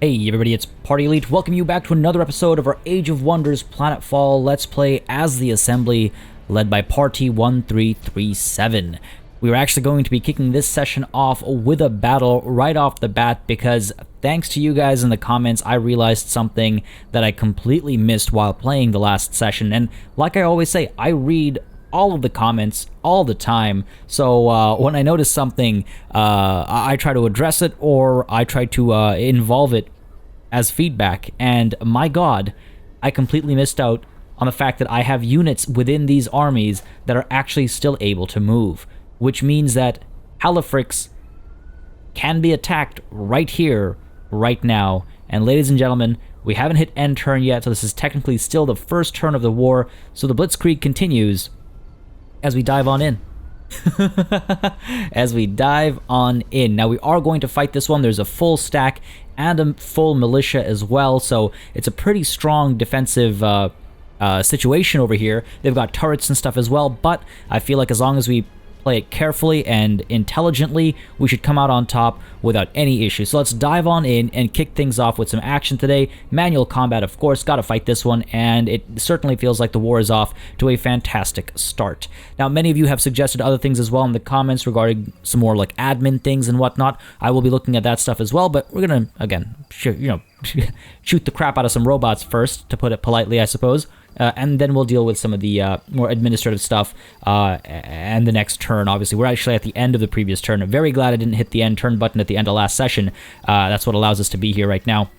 Hey everybody, it's Party Elite. Welcome you back to another episode of our Age of Wonders Planetfall Let's Play as the Assembly, led by Party 1337. We are actually going to be kicking this session off with a battle right off the bat because thanks to you guys in the comments, I realized something that I completely missed while playing the last session. And like I always say, I read all of the comments all the time, so when I notice something, I try to address it or I try to involve it as feedback. And my god, I completely missed out on the fact that I have units within these armies that are actually still able to move, which means that Halifrix can be attacked right here, right now. And ladies and gentlemen, we haven't hit end turn yet, so this is technically still the first turn of the war, so the Blitzkrieg continues as we dive on in. As we dive on in. Now we are going to fight this one. There's a full stack and a full militia as well, so it's a pretty strong defensive situation over here. They've got turrets and stuff as well, but I feel like as long as we play it carefully and intelligently, we should come out on top without any issues. So let's dive on in and kick things off with some action today. Manual combat, of course, gotta fight this one, and it certainly feels like the war is off to a fantastic start. Now, many of you have suggested other things as well in the comments regarding some more like admin things and whatnot. I will be looking at that stuff as well, but we're gonna, again, shoot the crap out of some robots first, to put it politely, I suppose. And then we'll deal with some of the more administrative stuff and the next turn. Obviously, we're actually at the end of the previous turn. I'm very glad I didn't hit the end turn button at the end of last session. That's what allows us to be here right now.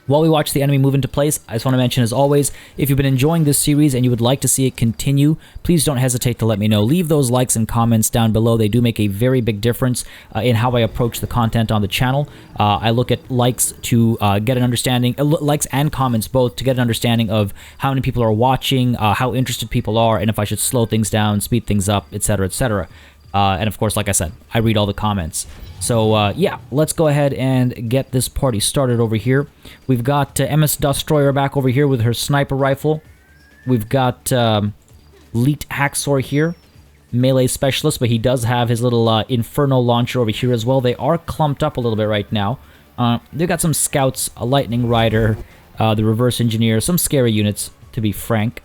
While we watch the enemy move into place, I just want to mention, as always, if you've been enjoying this series and you would like to see it continue, please don't hesitate to let me know. Leave those likes and comments down below. They do make a very big difference in how I approach the content on the channel. I look at likes to get an understanding, likes and comments both, to get an understanding of how many people are watching, how interested people are, and if I should slow things down, speed things up, etc., etc. And of course, like I said, I read all the comments. So yeah, let's go ahead and get this party started over here. We've got MS Destroyer back over here with her sniper rifle. We've got Leet Hacksaw here, melee specialist, but he does have his little Inferno launcher over here as well. They are clumped up a little bit right now. They've got some scouts, a Lightning Rider, the Reverse Engineer, some scary units, to be frank.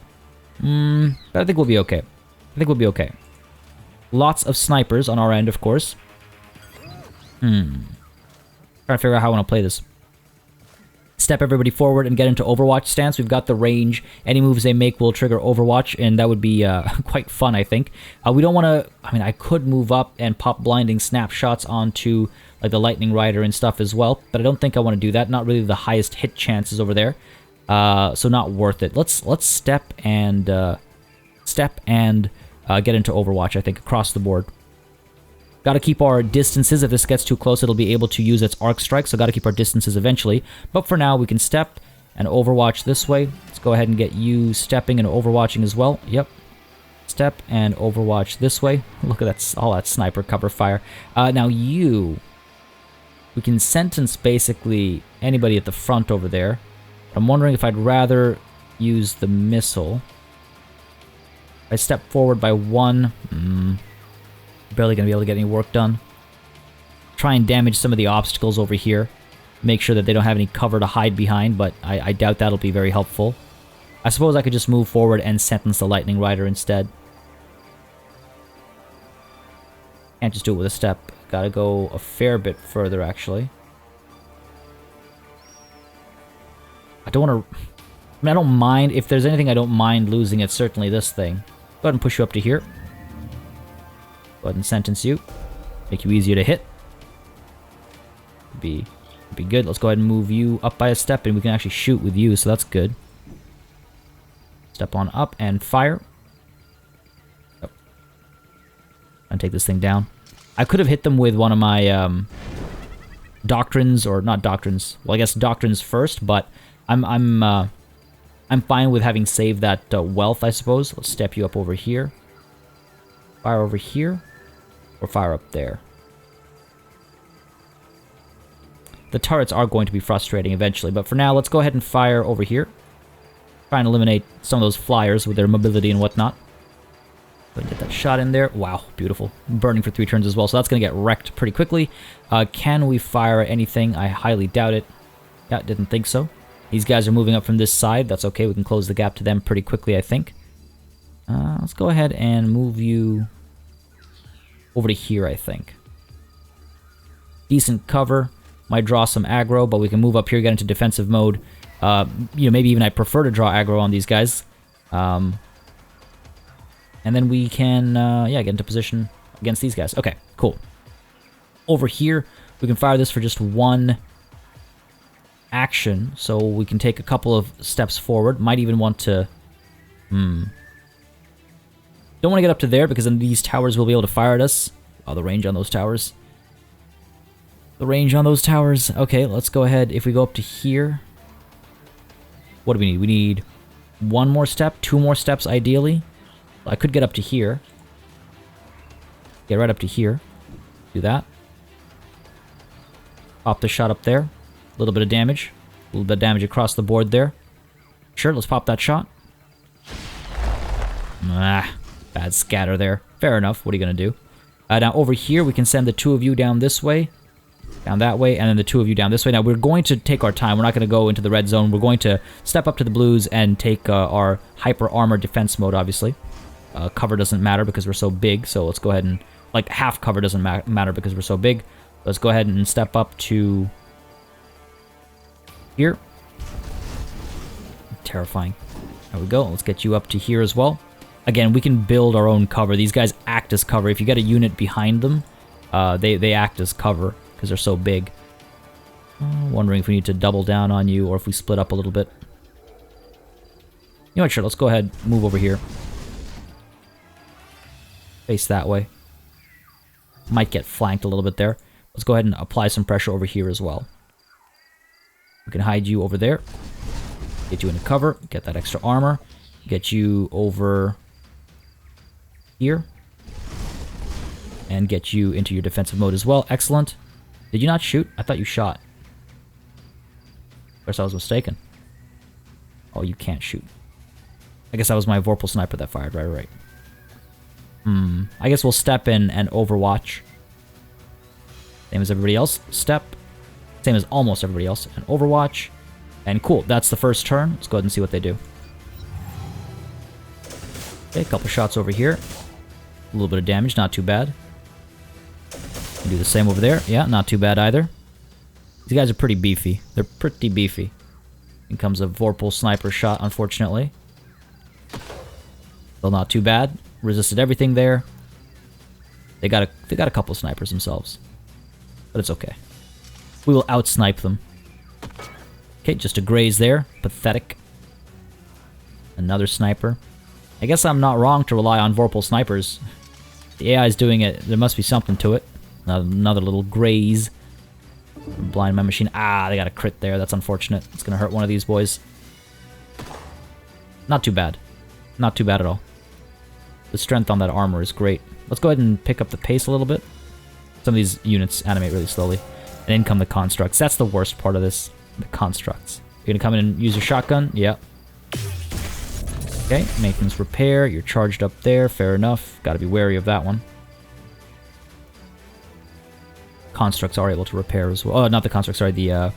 But I think we'll be okay. I think we'll be okay. Lots of snipers on our end, of course. Trying to figure out how I want to play this. Step everybody forward and get into Overwatch stance. We've got the range. Any moves they make will trigger Overwatch, and that would be quite fun, I think. We don't want to... I mean, I could move up and pop blinding snapshots onto like the Lightning Rider and stuff as well, but I don't think I want to do that. Not really the highest hit chances over there, so not worth it. Let's step and get into Overwatch, I think, across the board. Got to keep our distances. If this gets too close, it'll be able to use its arc strike, so got to keep our distances eventually. But for now, we can step and Overwatch this way. Let's go ahead and get you stepping and Overwatching as well. Yep. Step and Overwatch this way. Look at that, all that sniper cover fire. Now we can sentence basically anybody at the front over there. I'm wondering if I'd rather use the missile. If I step forward by one, barely going to be able to get any work done. Try and damage some of the obstacles over here. Make sure that they don't have any cover to hide behind, but I doubt that'll be very helpful. I suppose I could just move forward and sentence the Lightning Rider instead. Can't just do it with a step. Gotta go a fair bit further, actually. I don't want to... I mean, I don't mind. If there's anything I don't mind losing, it's certainly this thing. Go ahead and push you up to here. Go ahead and sentence you. Make you easier to hit. Be good. Let's go ahead and move you up by a step, and we can actually shoot with you, so that's good. Step on up and fire. Oh. And take this thing down. I could have hit them with one of my doctrines, or not doctrines. Well, I guess doctrines first, but I'm fine with having saved that wealth, I suppose. Let's step you up over here. Fire over here. Or fire up there. The turrets are going to be frustrating eventually, but for now, let's go ahead and fire over here. Try and eliminate some of those flyers with their mobility and whatnot. Go ahead and get that shot in there. Wow, beautiful. Burning for 3 turns as well, so that's going to get wrecked pretty quickly. Can we fire anything? I highly doubt it. Yeah, didn't think so. These guys are moving up from this side. That's okay. We can close the gap to them pretty quickly, I think. Let's go ahead and move you over to here, I think. Decent cover. Might draw some aggro, but we can move up here, get into defensive mode. Maybe even I prefer to draw aggro on these guys. And then we can, get into position against these guys. Okay, cool. Over here, we can fire this for just one action, so we can take a couple of steps forward. Might even want to... Don't want to get up to there, because then these towers will be able to fire at us. Oh, the range on those towers. The range on those towers. Okay, let's go ahead. If we go up to here... What do we need? We need one more step, two more steps, ideally. I could get up to here. Get right up to here. Do that. Pop the shot up there. A little bit of damage. A little bit of damage across the board there. Sure, let's pop that shot. Bad scatter there. Fair enough. What are you going to do? Now, over here, we can send the two of you down this way. Down that way, and then the two of you down this way. Now, we're going to take our time. We're not going to go into the red zone. We're going to step up to the blues and take our hyper armor defense mode, obviously. Cover doesn't matter because we're so big, so let's go ahead and... Like, half cover doesn't matter because we're so big. Let's go ahead and step up to... here. Terrifying. There we go. Let's get you up to here as well. Again, we can build our own cover. These guys act as cover. If you get a unit behind them, they act as cover because they're so big. Wondering if we need to double down on you or if we split up a little bit. You know what, sure, let's go ahead, move over here. Face that way. Might get flanked a little bit there. Let's go ahead and apply some pressure over here as well. We can hide you over there. Get you into cover. Get that extra armor. Get you over here. And get you into your defensive mode as well. Excellent. Did you not shoot? I thought you shot. Of course, I was mistaken. Oh, you can't shoot. I guess that was my Vorpal sniper that fired. Right. I guess we'll step in and overwatch. Same as everybody else. Step. Same as almost everybody else. And overwatch. And cool. That's the first turn. Let's go ahead and see what they do. Okay, a couple shots over here. A little bit of damage. Not too bad. Do the same over there. Yeah, not too bad either. These guys are pretty beefy. They're pretty beefy. In comes a Vorpal sniper shot, unfortunately. Still not too bad. Resisted everything there. They got a couple snipers themselves. But it's okay. We will out-snipe them. Okay, just a graze there. Pathetic. Another sniper. I guess I'm not wrong to rely on Vorpal snipers. The AI is doing it. There must be something to it. Another little graze. Blind my machine. Ah, they got a crit there. That's unfortunate. It's going to hurt one of these boys. Not too bad. Not too bad at all. The strength on that armor is great. Let's go ahead and pick up the pace a little bit. Some of these units animate really slowly. And in come the constructs. That's the worst part of this. The constructs. You're going to come in and use your shotgun? Yep. Okay, maintenance repair. You're charged up there. Fair enough. Got to be wary of that one. Constructs are able to repair as well. Oh, not the constructs, sorry. The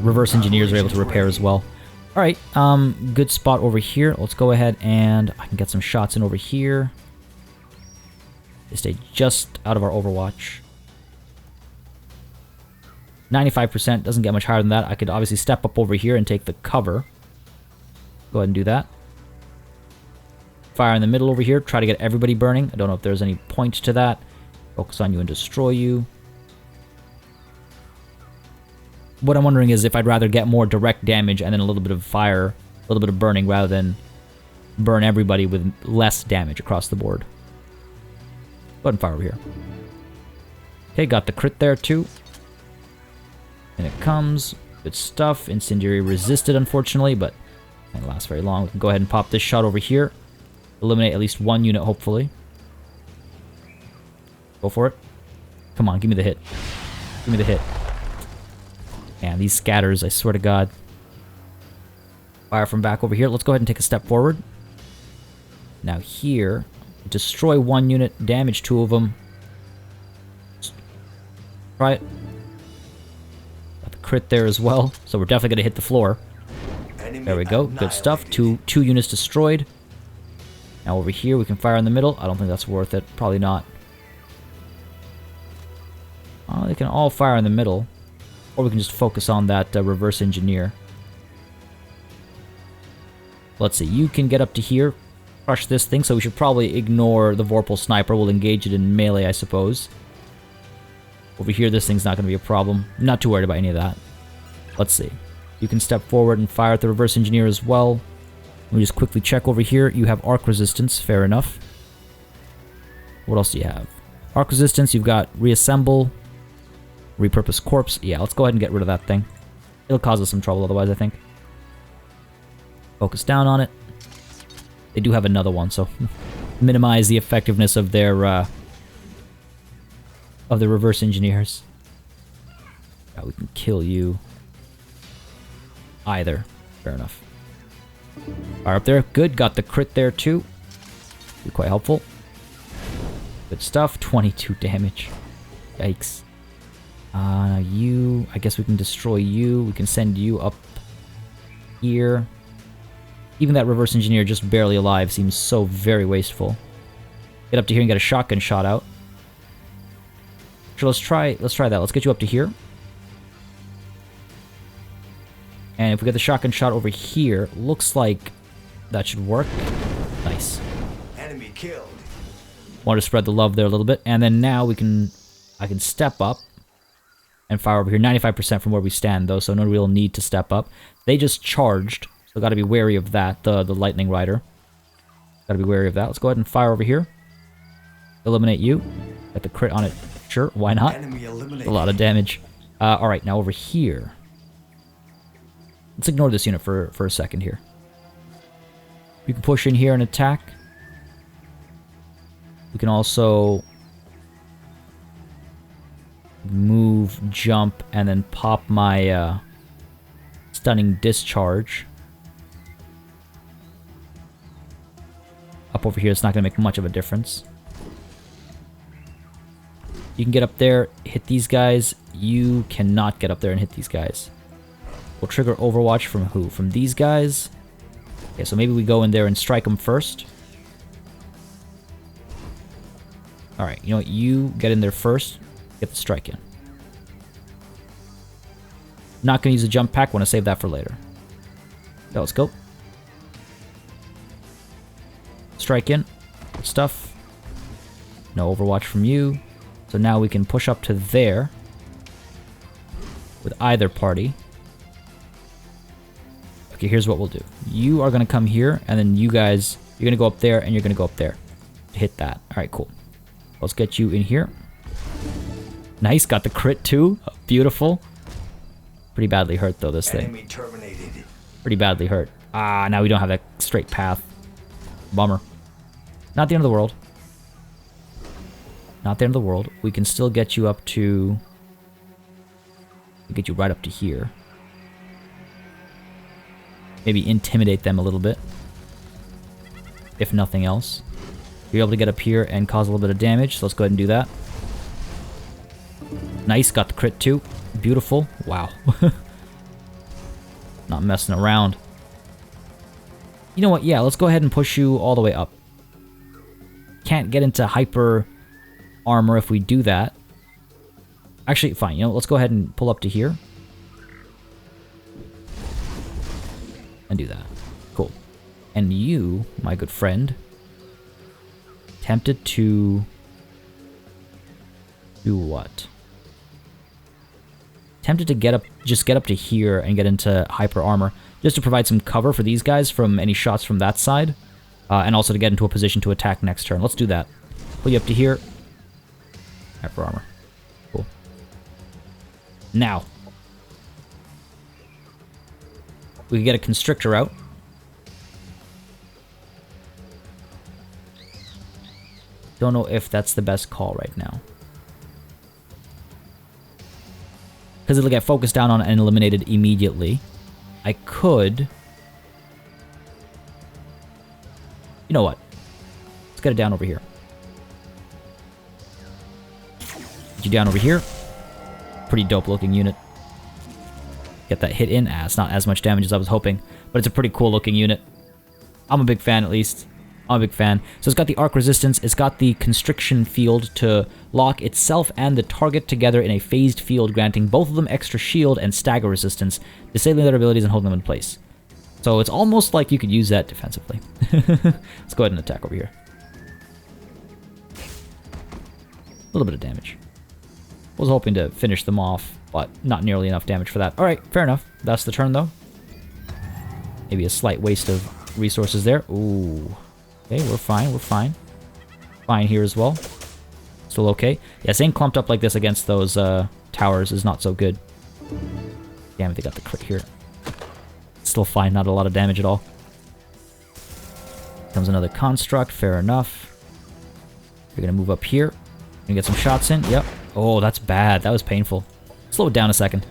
reverse engineers are able to repair as well. Alright, good spot over here. Let's go ahead and I can get some shots in over here. They stay just out of our overwatch. 95%, doesn't get much higher than that. I could obviously step up over here and take the cover. Go ahead and do that. Fire in the middle over here, try to get everybody burning. I don't know if there's any point to that. Focus on you and destroy you. What I'm wondering is if I'd rather get more direct damage and then a little bit of fire, a little bit of burning, rather than burn everybody with less damage across the board. Go ahead and fire over here. Okay, got the crit there too. And it comes. Good stuff. Incendiary resisted, unfortunately, but it won't last very long. We can go ahead and pop this shot over here. Eliminate at least one unit, hopefully. Go for it. Come on, give me the hit. Give me the hit. Man, these scatters, I swear to God. Fire from back over here. Let's go ahead and take a step forward. Now here, destroy one unit, damage two of them. Try it. Got the crit there as well, so we're definitely gonna hit the floor. There we go, good stuff. Two units destroyed. Now over here we can fire in the middle. I don't think that's worth it. Probably not. They can all fire in the middle, or we can just focus on that reverse engineer. Let's see, you can get up to here, crush this thing, so we should probably ignore the Vorpal Sniper. We'll engage it in melee, I suppose. Over here, this thing's not going to be a problem. I'm not too worried about any of that. Let's see. You can step forward and fire at the reverse engineer as well. Let me just quickly check over here. You have arc resistance, fair enough. What else do you have? Arc resistance, you've got reassemble, repurpose corpse. Yeah, let's go ahead and get rid of that thing. It'll cause us some trouble otherwise, I think. Focus down on it. They do have another one, so minimize the effectiveness of their reverse engineers. Yeah, we can kill you. Either. Fair enough. Fire up there. Good. Got the crit there too. Be quite helpful. Good stuff. 22 damage. Yikes. You... I guess we can destroy you. We can send you up here. Even that reverse engineer just barely alive seems so very wasteful. Get up to here and get a shotgun shot out. Sure, let's try that. Let's get you up to here. And if we get the shotgun shot over here, looks like that should work. Nice. Enemy killed. Want to spread the love there a little bit. And then now I can step up and fire over here. 95% from where we stand though, so no real need to step up. They just charged, so gotta be wary of that, the lightning rider. Gotta be wary of that. Let's go ahead and fire over here. Eliminate you. Get the crit on it. Sure, why not? A lot of damage. Alright, now over here. Let's ignore this unit for a second here. We can push in here and attack. We can also move, jump, and then pop my stunning discharge. Up over here, it's not going to make much of a difference. You can get up there, hit these guys. You cannot get up there and hit these guys. We'll trigger Overwatch from who? From these guys? Okay, so maybe we go in there and strike them first. Alright, you know what? You get in there first. Get the strike in. Not going to use a jump pack. Want to save that for later. Okay, let's go. Strike in. Good stuff. No Overwatch from you. So now we can push up to there with either party. Okay, here's what we'll do. You are going to come here, and then you guys, you're going to go up there, and you're going to go up there to hit that. All right, cool. Let's get you in here. Nice, got the crit too. Beautiful. Pretty badly hurt, though, this thing. Enemy terminated. Pretty badly hurt. Ah, now we don't have that straight path. Bummer. Not the end of the world. Not the end of the world. We can still get you up to... get you right up to here. Maybe intimidate them a little bit. If nothing else. You're able to get up here and cause a little bit of damage, so let's go ahead and do that. Nice, got the crit too. Beautiful. Wow. Not messing around. You know what? Yeah, let's go ahead and push you all the way up. Can't get into hyper armor if we do that. Actually, fine. You know, let's go ahead and pull up to here. And do that. Cool. And you, my good friend, tempted to do what? Tempted to get up, just get up to here and get into hyper armor, just to provide some cover for these guys from any shots from that side, and also to get into a position to attack next turn. Let's do that. Pull you up to here. Hyper armor. Cool. Now, we can get a constrictor out. Don't know if that's the best call right now. Because it'll get focused down on and eliminated immediately. I could... You know what? Let's get it down over here. Get you down over here. Pretty dope looking unit. Get that hit in. It's not as much damage as I was hoping, but it's a pretty cool looking unit. I'm a big fan, at least. I'm a big fan. So it's got the arc resistance, it's got the constriction field to lock itself and the target together in a phased field, granting both of them extra shield and stagger resistance, disabling their abilities and holding them in place. So it's almost like you could use that defensively. Let's go ahead and attack over here. A little bit of damage. Was hoping to finish them off, but not nearly enough damage for that. Alright, fair enough. That's the turn, though. Maybe a slight waste of resources there. Ooh. Okay, we're fine, we're fine. Fine here as well. Still okay. Yeah, staying clumped up like this against those towers is not so good. Damn it, they got the crit here. Still fine, not a lot of damage at all. Comes another construct, fair enough. You're gonna move up here. Gonna get some shots in, yep. Oh, that's bad, that was painful. Slow it down a second.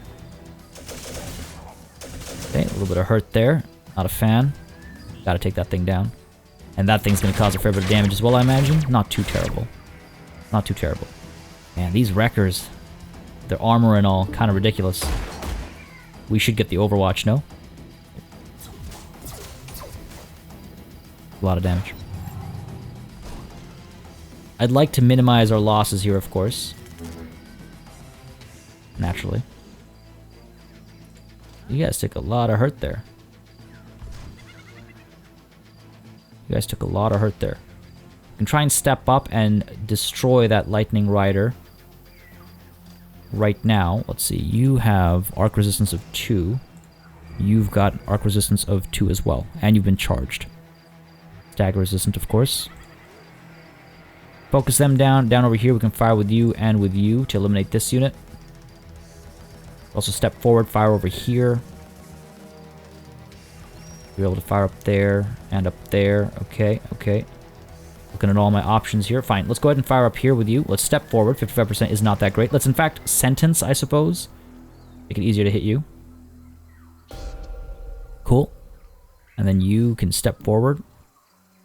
Okay, a little bit of hurt there. Not a fan. Gotta take that thing down. And that thing's gonna cause a fair bit of damage as well, I imagine. Not too terrible. Not too terrible. Man, these wreckers, their armor and all, kind of ridiculous. We should get the Overwatch, no? A lot of damage. I'd like to minimize our losses here, of course. Naturally. You guys took a lot of hurt there. You guys took a lot of hurt there. You can try and step up and destroy that Lightning Rider. Right now, let's see, you have arc resistance of 2. You've got arc resistance of 2 as well. And you've been charged. Stagger resistant, of course. Focus them down over here. We can fire with you and with you to eliminate this unit. Also step forward, fire over here. You're able to fire up there and up there. Okay, okay. Looking at all my options here. Fine, let's go ahead and fire up here with you. Let's step forward. 55% is not that great. Let's, in fact, sentence, I suppose. Make it easier to hit you. Cool. And then you can step forward.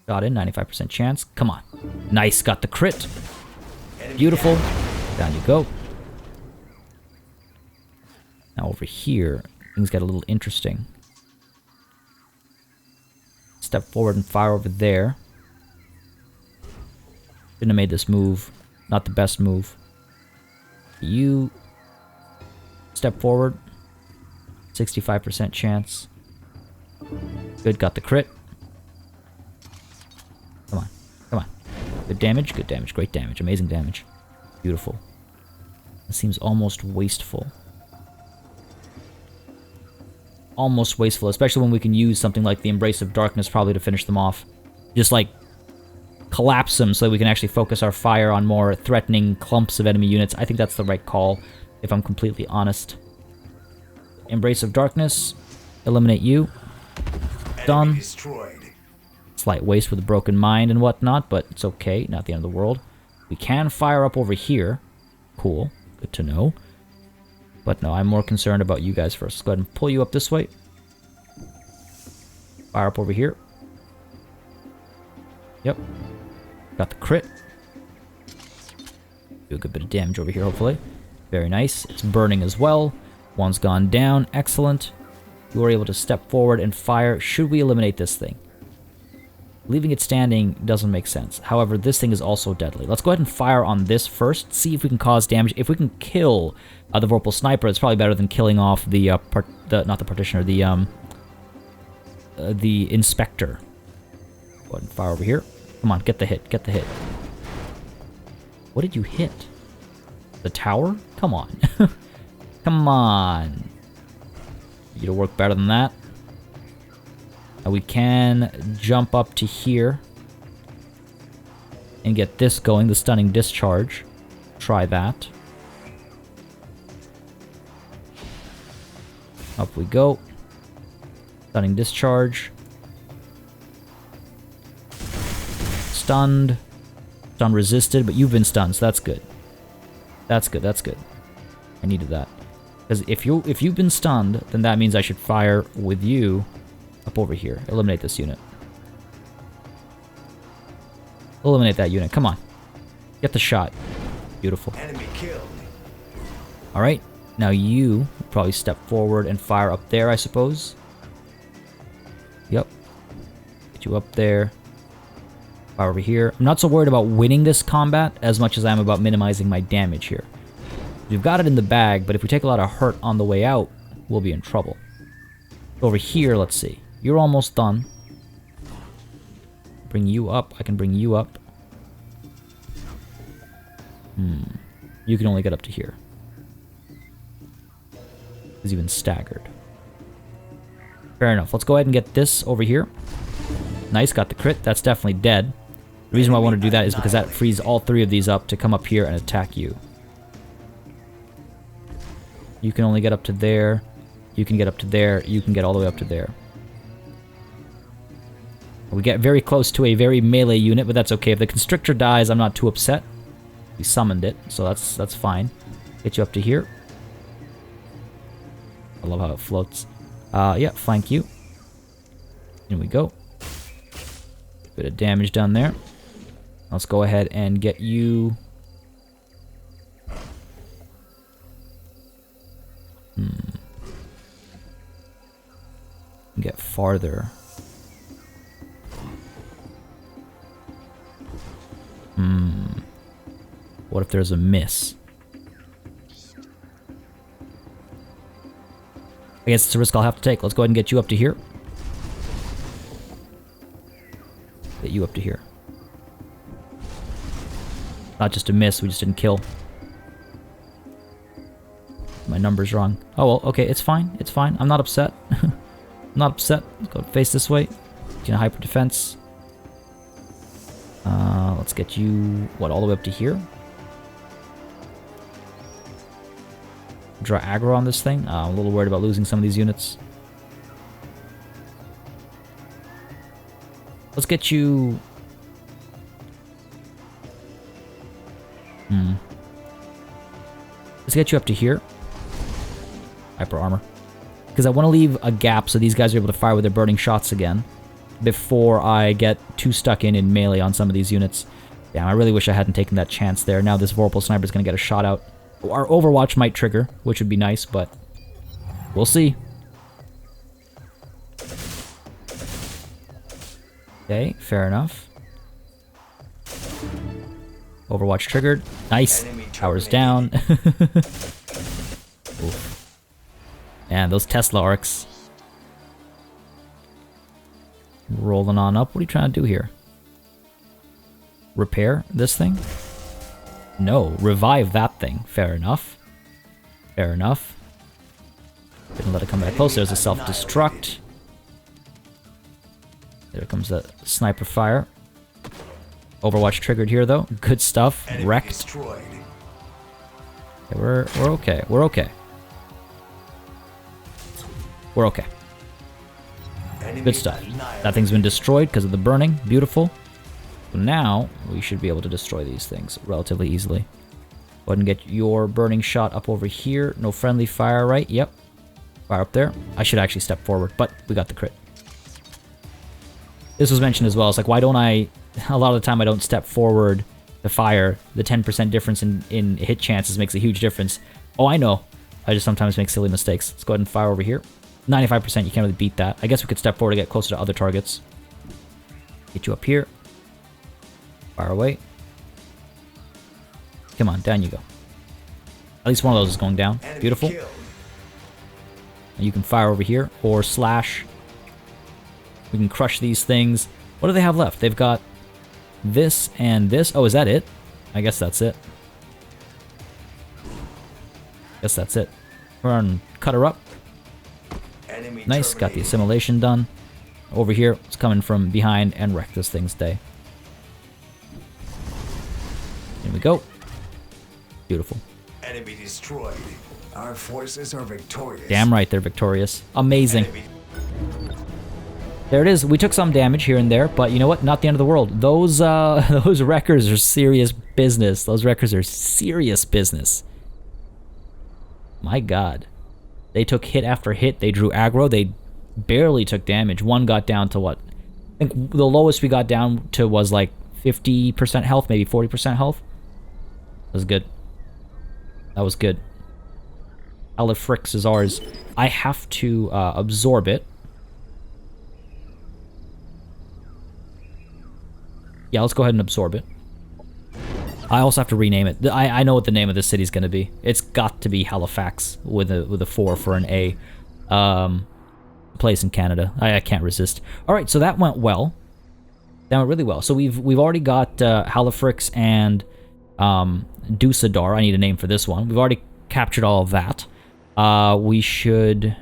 Got in, 95% chance. Come on. Nice, got the crit. Beautiful. Down you go. Now over here, things get a little interesting. Step forward and fire over there. Shouldn't have made this move. Not the best move. You step forward. 65% chance. Good, got the crit. Come on, come on. Good damage, great damage, amazing damage. Beautiful. It seems almost wasteful. Almost wasteful, especially when we can use something like the Embrace of Darkness probably to finish them off. Just like collapse them so we can actually focus our fire on more threatening clumps of enemy units. I think that's the right call, if I'm completely honest. Embrace of Darkness, eliminate you. Done. Slight waste with a broken mind and whatnot, but it's okay, not the end of the world. We can fire up over here. Cool, good to know. But no, I'm more concerned about you guys first. Let's go ahead and pull you up this way. Fire up over here. Yep. Got the crit. Do a good bit of damage over here, hopefully. Very nice. It's burning as well. One's gone down. Excellent. You are able to step forward and fire. Should we eliminate this thing? Leaving it standing doesn't make sense. However, this thing is also deadly. Let's go ahead and fire on this first. See if we can cause damage. If we can kill the Vorpal Sniper, it's probably better than killing off the, not the Partitioner, the Inspector. Go ahead and fire over here. Come on, get the hit, get the hit. What did you hit? The tower? Come on. Come on. You to work better than that. We can jump up to here and get this going, the Stunning Discharge. Try that. Up we go. Stunning Discharge. Stunned. Stun resisted, but you've been stunned, so that's good. That's good, that's good. I needed that. Because if you've been stunned, then that means I should fire with you up over here. Eliminate this unit. Eliminate that unit. Come on. Get the shot. Beautiful. Enemy killed. Alright. Now you probably step forward and fire up there, I suppose. Yep. Get you up there. Fire over here. I'm not so worried about winning this combat as much as I am about minimizing my damage here. We've got it in the bag, but if we take a lot of hurt on the way out, we'll be in trouble. Over here, let's see. You're almost done. Bring you up. I can bring you up. You can only get up to here. He's even staggered. Fair enough. Let's go ahead and get this over here. Nice, got the crit. That's definitely dead. The reason why I want to do that is because that frees all three of these up to come up here and attack you. You can only get up to there. You can get up to there. You can get all the way up to there. We get very close to a very melee unit, but that's okay. If the Constrictor dies, I'm not too upset. We summoned it, so that's fine. Get you up to here. I love how it floats. Yeah, flank you. Here we go. Bit of damage done there. Let's go ahead and get you... Get farther. What if there's a miss? I guess it's a risk I'll have to take. Let's go ahead and get you up to here. Get you up to here. Not just a miss, we just didn't kill. My number's wrong. Oh well, okay, it's fine. It's fine. I'm not upset. I'm not upset. Let's go face this way. Get a hyper defense. Let's get you, what, all the way up to here? Draw aggro on this thing. I'm a little worried about losing some of these units. Let's get you... Let's get you up to here. Hyper armor. Because I want to leave a gap so these guys are able to fire with their burning shots again before I get too stuck in melee on some of these units. Damn, I really wish I hadn't taken that chance there. Now this Vorpal Sniper is going to get a shot out. Our Overwatch might trigger, which would be nice, but we'll see. Okay, fair enough. Overwatch triggered. Nice. Towers down. Oof. Man, those Tesla arcs. Rolling on up. What are you trying to do here? Repair this thing? No, revive that thing. Fair enough. Fair enough. Didn't let it come back close. There's a self-destruct. There comes the sniper fire. Overwatch triggered here, though. Good stuff. Wrecked. Okay, we're okay. We're okay. We're okay. Good stuff. That thing's been destroyed because of the burning. Beautiful. So now, we should be able to destroy these things relatively easily. Go ahead and get your burning shot up over here. No friendly fire, right? Yep. Fire up there. I should actually step forward, but we got the crit. This was mentioned as well. It's like, why don't I... A lot of the time I don't step forward to fire. The 10% difference in hit chances makes a huge difference. Oh, I know. I just sometimes make silly mistakes. Let's go ahead and fire over here. 95%, you can't really beat that. I guess we could step forward to get closer to other targets. Get you up here. Fire away. Come on, down you go. At least one of those is going down. Beautiful. And you can fire over here, or slash. We can crush these things. What do they have left? They've got this and this. Oh, is that it? I guess that's it. Guess that's it. Run and cut her up. Nice, got the assimilation done. Over here, it's coming from behind and wreck this thing's day. Here we go. Beautiful. Enemy destroyed. Our forces are victorious. Damn right, they're victorious. Amazing. There it is. We took some damage here and there, but you know what? Not the end of the world. Those those wreckers are serious business. Those wreckers are serious business. My God. They took hit after hit. They drew aggro. They barely took damage. One got down to what? I think the lowest we got down to was like 50% health, maybe 40% health. That was good. That was good. Halifrix is ours. I have to absorb it. Yeah, let's go ahead and absorb it. I also have to rename it. I know what the name of this city's going to be. It's got to be Halifax with a 4 for an A. Place in Canada. I can't resist. All right, so that went well. That went really well. So we've already got Halifrix and Dusadar. I need a name for this one. We've already captured all of that. We should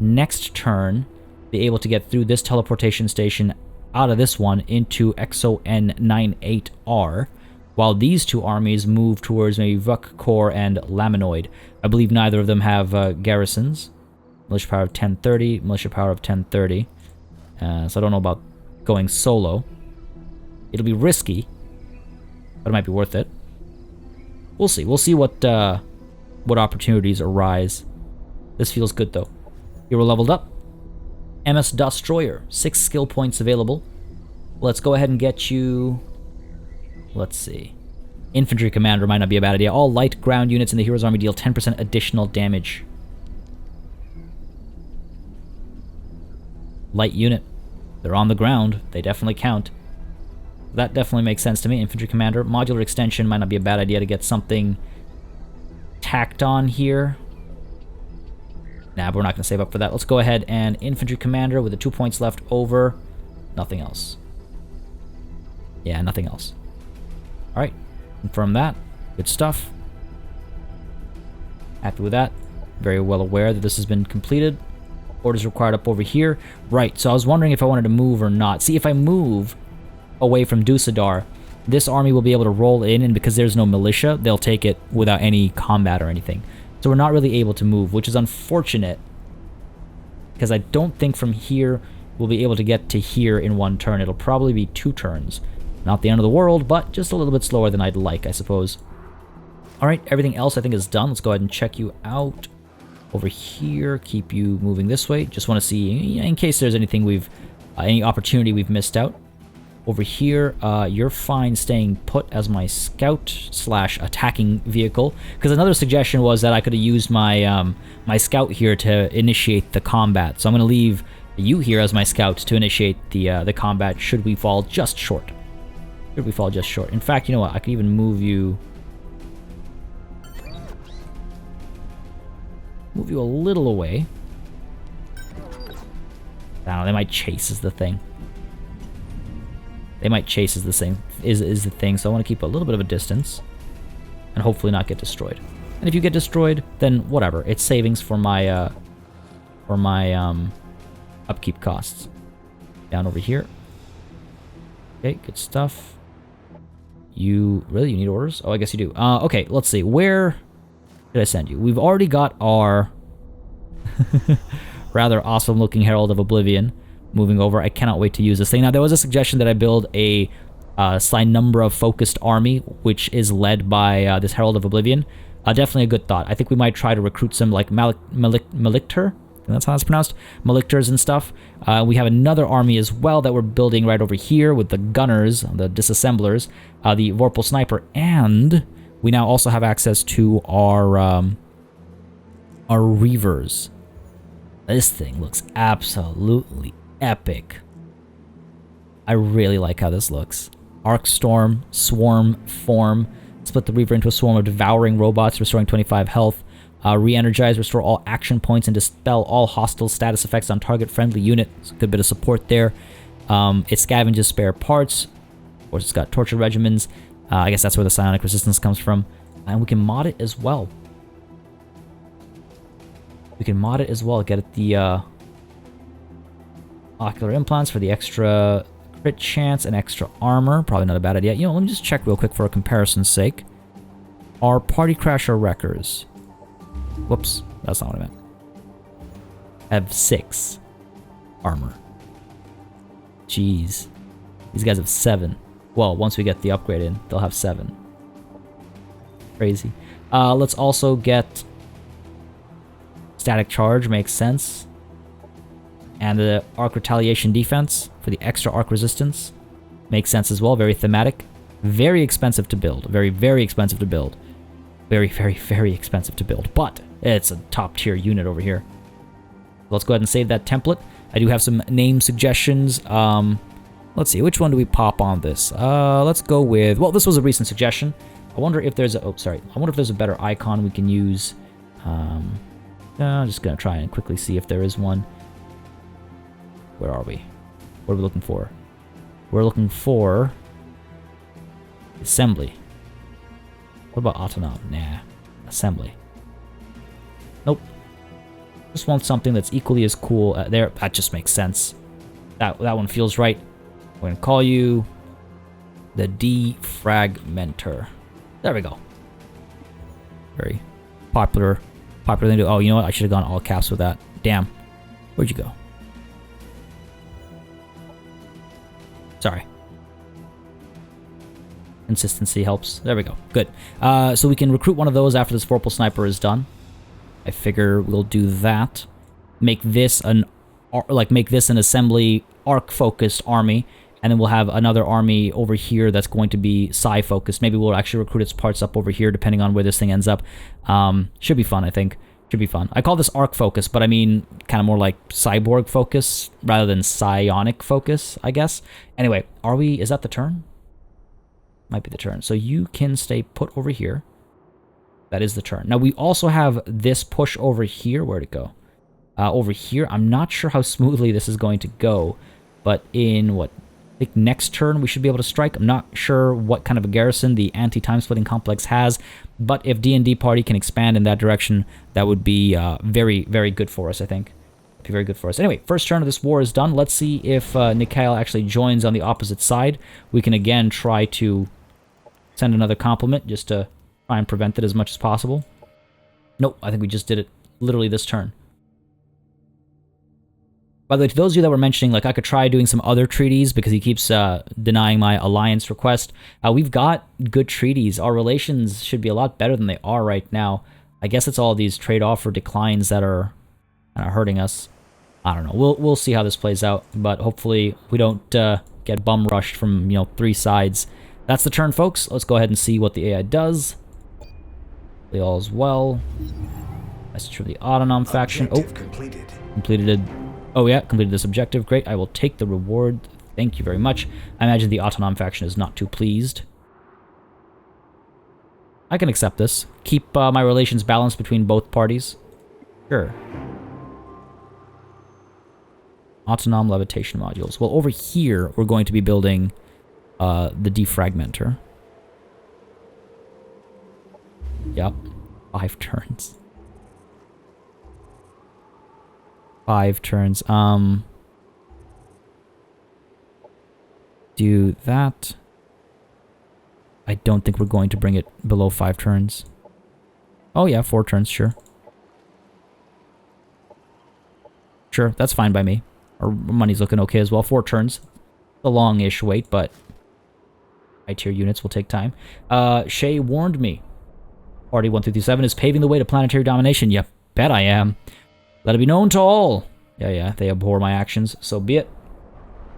next turn be able to get through this teleportation station out of this one into XON98R, while these two armies move towards maybe Vuk Core and Laminoid. I believe neither of them have garrisons. Militia power of 1030, militia power of 1030. So I don't know about going solo. It'll be risky, but it might be worth it. We'll see. We'll see what opportunities arise. This feels good though. Hero leveled up. MS Destroyer, 6 skill points available. Let's go ahead and get you... Let's see. Infantry Commander might not be a bad idea. All light ground units in the hero's army deal 10% additional damage. Light unit. They're on the ground. They definitely count. That definitely makes sense to me. Infantry Commander. Modular extension might not be a bad idea to get something tacked on here. Nah, but we're not going to save up for that. Let's go ahead and Infantry Commander with the 2 points left over. Nothing else. Yeah, nothing else. Alright, confirm that. Good stuff. Happy with that. Very well aware that this has been completed. Orders required up over here. Right, so I was wondering if I wanted to move or not. See, if I move away from Dusadar, this army will be able to roll in, and because there's no militia, they'll take it without any combat or anything. So we're not really able to move, which is unfortunate, because I don't think from here we'll be able to get to here in one turn. It'll probably be 2 turns. Not the end of the world, but just a little bit slower than I'd like, I suppose. Alright, everything else I think is done. Let's go ahead and check you out. Over here, keep you moving this way. Just want to see, in case there's anything any opportunity we've missed out. Over here, you're fine staying put as my scout/attacking vehicle. Because another suggestion was that I could have used my my scout here to initiate the combat. So I'm going to leave you here as my scout to initiate the combat should we fall just short. Should we fall just short. In fact, you know what? I could even move you... Move you a little away. I don't know, they might chase is the thing. They might chase is the thing, so I want to keep a little bit of a distance. And hopefully not get destroyed. And if you get destroyed, then whatever. It's savings for my upkeep costs. Down over here. Okay, good stuff. You need orders? Oh, I guess you do. Okay, let's see. Where did I send you? We've already got our rather awesome looking Herald of Oblivion moving over. I cannot wait to use this thing. Now, there was a suggestion that I build a Psynumbra focused army, which is led by this Herald of Oblivion. Definitely a good thought. I think we might try to recruit some like Malictor. That's how it's pronounced. Malictors and stuff. We have another army as well that we're building right over here with the gunners, the disassemblers, the Vorpal Sniper, and we now also have access to our Reavers. This thing looks absolutely epic. I really like how this looks. Arcstorm, Swarm form. Split the Reaver into a swarm of devouring robots, restoring 25 health. Re-energize, restore all action points, and dispel all hostile status effects on target friendly unit. It's a good bit of support there. It scavenges spare parts. Of course, it's got torture regimens. I guess that's where the psionic resistance comes from. And we can mod it as well. We can mod it as well. Get the ocular implants for the extra crit chance and extra armor. Probably not a bad idea. You know, let me just check real quick for a comparison's sake. Our Party Crasher Wreckers. Whoops, that's not what I meant. Have 6 armor. Jeez. These guys have 7. Well, once we get the upgrade in, they'll have 7. Crazy. Let's also get Static Charge, makes sense. And the Arc Retaliation Defense for the extra arc resistance. Makes sense as well, very thematic. Very expensive to build. Very, very expensive to build. Very, very, very expensive to build. But It's a top tier unit over here. Let's go ahead and save that template. I do have some name suggestions. Let's see, which one do we pop on this? Let's go with, well, this was a recent suggestion. I wonder if there's a, oh, sorry. I wonder if there's a better icon we can use. I'm just going to try and quickly see if there is one. Where are we? What are we looking for? We're looking for assembly. What about autonom? Nah, assembly. Nope. Just want something that's equally as cool. There, that just makes sense. That one feels right. We're gonna call you the defragmenter. There we go. Very popular thing to do. Oh, you know what? I should have gone all caps with that. Damn. Where'd you go? Sorry. Consistency helps. There we go. Good. So we can recruit one of those after this Vorpal Sniper is done. I figure we'll do that. Make this an assembly arc-focused army, and then we'll have another army over here that's going to be psi-focused. Maybe we'll actually recruit its parts up over here, depending on where this thing ends up. Should be fun, I think. Should be fun. I call this arc focus, but I mean kind of more like cyborg focus rather than psionic focus, I guess. Anyway, is that the turn? Might be the turn. So you can stay put over here. That is the turn. Now we also have this push over here. Where'd it go? Over here. I'm not sure how smoothly this is going to go, but in what? I think next turn we should be able to strike. I'm not sure what kind of a garrison the anti-time splitting complex has, but if D&D party can expand in that direction, that would be very, very good for us, I think. Be very good for us. Anyway, first turn of this war is done. Let's see if Nikhail actually joins on the opposite side. We can again try to send another compliment just to try and prevent it as much as possible. Nope, I think we just did it literally this turn. By the way, to those of you that were mentioning, like, I could try doing some other treaties because he keeps denying my alliance request. We've got good treaties. Our relations should be a lot better than they are right now. I guess it's all these trade-off or declines that are hurting us. I don't know. We'll see how this plays out, but hopefully we don't get bum rushed from, 3 sides. That's the turn, folks. Let's go ahead and see what the AI does. All is well. Message from the Autonom faction. Oh, completed. Oh yeah, completed this objective. Great. I will take the reward. Thank you very much. I imagine the Autonom faction is not too pleased. I can accept this. Keep my relations balanced between both parties. Sure. Autonom levitation modules. Well, over here, we're going to be building the defragmenter. Yep. 5 turns. 5 turns. Do that. I don't think we're going to bring it below 5 turns. Oh yeah, 4 turns, sure. Sure, that's fine by me. Our money's looking okay as well. 4 turns. A long-ish wait, but high-tier units will take time. Shay warned me. Party 1337 is paving the way to planetary domination. Yep, bet I am. Let it be known to all. Yeah, they abhor my actions, so be it.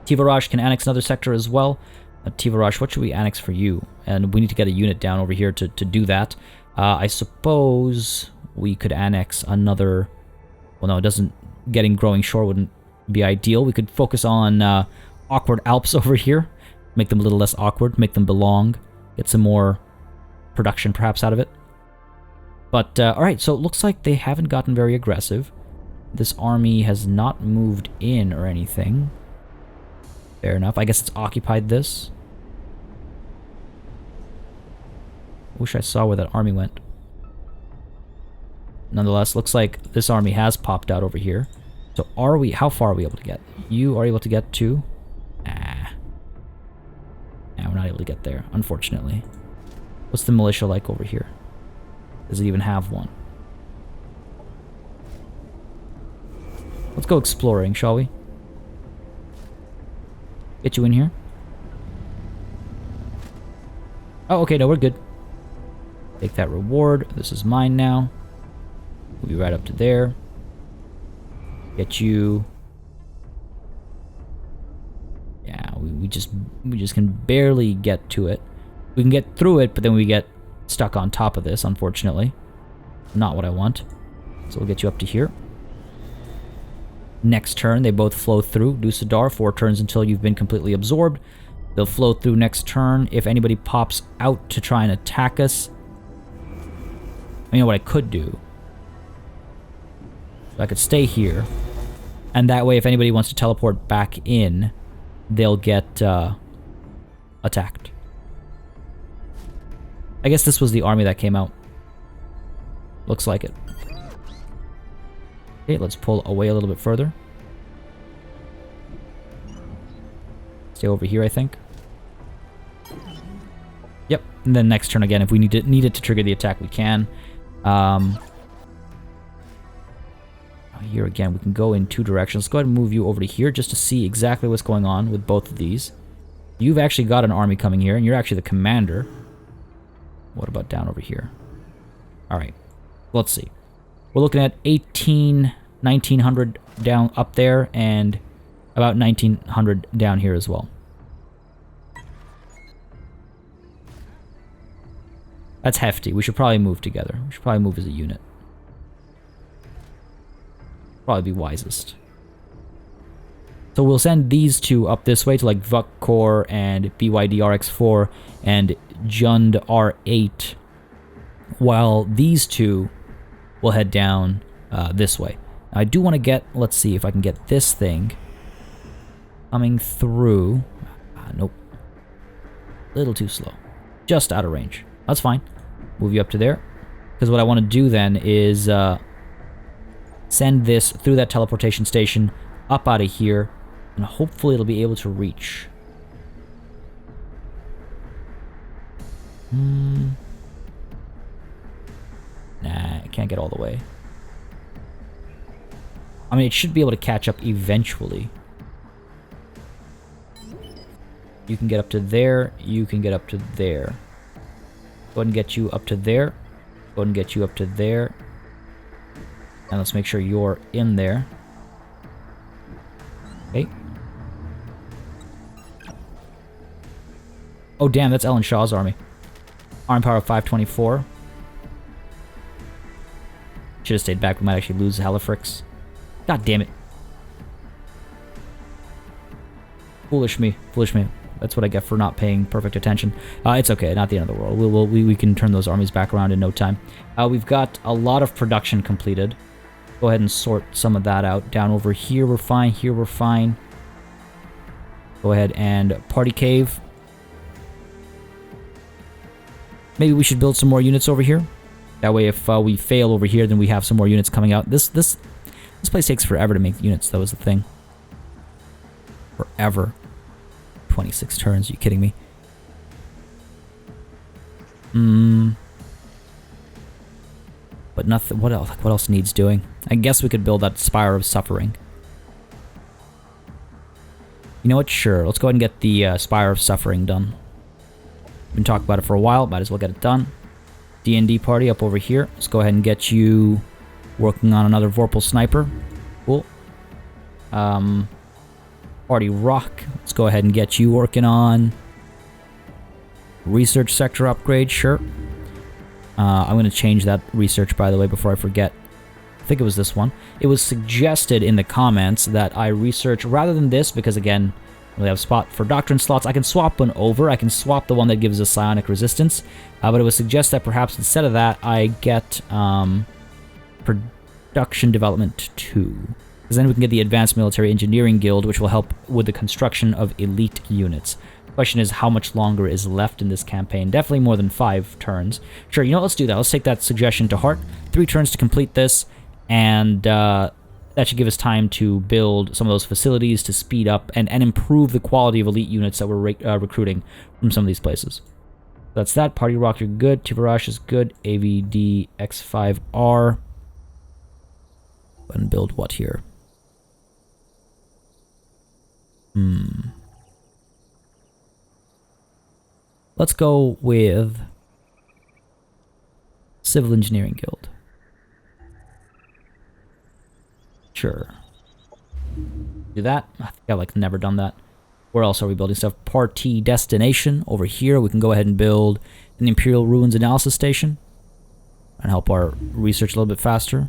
Tivarash can annex another sector as well. Tivarash, what should we annex for you? And we need to get a unit down over here to do that. I suppose we could annex another... Well, no, it doesn't... Growing shore wouldn't be ideal. We could focus on awkward Alps over here. Make them a little less awkward, make them belong. Get some more production perhaps out of it. But, alright, so it looks like they haven't gotten very aggressive. This army has not moved in or anything. Fair enough. I guess it's occupied this. Wish I saw where that army went. Nonetheless, looks like this army has popped out over here. So how far are we able to get? You are able to get to? Nah, we're not able to get there, unfortunately. What's the militia like over here? Does it even have one? Let's go exploring, shall we? Get you in here. Oh, okay, no, we're good. Take that reward. This is mine now. We'll be right up to there. Get you. Yeah, we just can barely get to it. We can get through it, but then we get stuck on top of this, unfortunately. Not what I want. So we'll get you up to here. Next turn, they both flow through. Dusadar, 4 turns until you've been completely absorbed. They'll flow through next turn. If anybody pops out to try and attack us... You know what I could do? I could stay here. And that way, if anybody wants to teleport back in, they'll get attacked. I guess this was the army that came out. Looks like it. Okay, let's pull away a little bit further. Stay over here, I think. Yep, and then next turn again, if we need it to trigger the attack, we can. Here again, we can go in 2 directions. Let's go ahead and move you over to here just to see exactly what's going on with both of these. You've actually got an army coming here, and you're actually the commander. What about down over here? Alright, let's see. We're looking at 1900 down up there, and about 1900 down here as well. That's hefty. We should probably move together. We should probably move as a unit. Probably be wisest. So we'll send these 2 up this way to like Vuk Core and BYD RX4 and Jund R8, while these 2 will head down this way. Now, I do want to get, let's see if I can get this thing coming through. Nope. A little too slow. Just out of range. That's fine. Move you up to there. Because what I want to do then is send this through that teleportation station up out of here, and hopefully it'll be able to reach. Nah, I can't get all the way. I mean, it should be able to catch up eventually. You can get up to there. You can get up to there. Go ahead and get you up to there. Go ahead and get you up to there. And let's make sure you're in there. Okay. Oh, damn, that's Ellen Shaw's army. Arm power of 524. Should have stayed back. We might actually lose Halifrix. God damn it. Foolish me. Foolish me. That's what I get for not paying perfect attention. It's okay. Not the end of the world. We can turn those armies back around in no time. We've got a lot of production completed. Go ahead and sort some of that out. Down over here, we're fine. Here, we're fine. Go ahead and party cave. Maybe we should build some more units over here. That way, if we fail over here, then we have some more units coming out. This place takes forever to make units. That was the thing. Forever. 26 turns. Are you kidding me? But nothing. What else? What else needs doing? I guess we could build that Spire of Suffering. You know what? Sure. Let's go ahead and get the Spire of Suffering done. Been talking about it for a while. Might as well get it done. D&D party up over here. Let's go ahead and get you working on another Vorpal Sniper. Cool. Party Rock. Let's go ahead and get you working on Research Sector upgrade. Sure. I'm going to change that research, by the way, before I forget. I think it was this one. It was suggested in the comments that I research, rather than this, because again, we have a spot for doctrine slots. I can swap one over. I can swap the one that gives us psionic resistance. But it was suggested that perhaps instead of that, I get production development 2. Because then we can get the Advanced Military Engineering Guild, which will help with the construction of elite units. The question is, how much longer is left in this campaign? Definitely more than 5 turns. Sure, you know what? Let's do that. Let's take that suggestion to heart. 3 turns to complete this, and that should give us time to build some of those facilities to speed up and improve the quality of elite units that we're recruiting from some of these places. That's that. Party Rock, you're good. Tivarash is good. AVD X5R. And build what here? Let's go with Civil Engineering Guild. Sure. Do that. I think I've like never done that. Where else are we building stuff? Party Destination. Over here, we can go ahead and build an Imperial Ruins Analysis Station and help our research a little bit faster.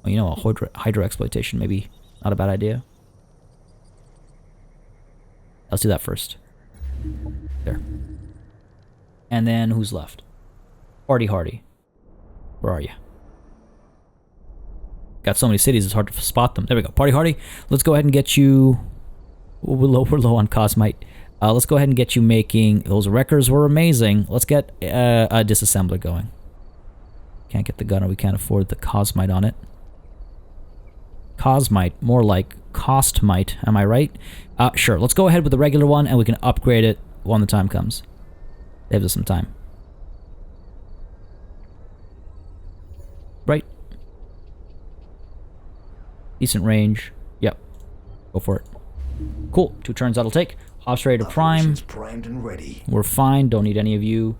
Well, you know, a hydro exploitation maybe not a bad idea. Let's do that first. There. And then who's left? Party Hardy. Where are you? Got so many cities, it's hard to spot them. There we go. Party Hardy. Let's go ahead and get you... We're low on Cosmite. Let's go ahead and get you making... Those wreckers were amazing. Let's get a disassembler going. Can't get the gunner. We can't afford the Cosmite on it. Cosmite. More like Costmite. Am I right? Sure. Let's go ahead with the regular one, and we can upgrade it when the time comes. Saves us some time. Right. Decent range. Yep. Go for it. Cool. 2 turns that'll take. Ops ready to prime. Primed and ready. We're fine. Don't need any of you.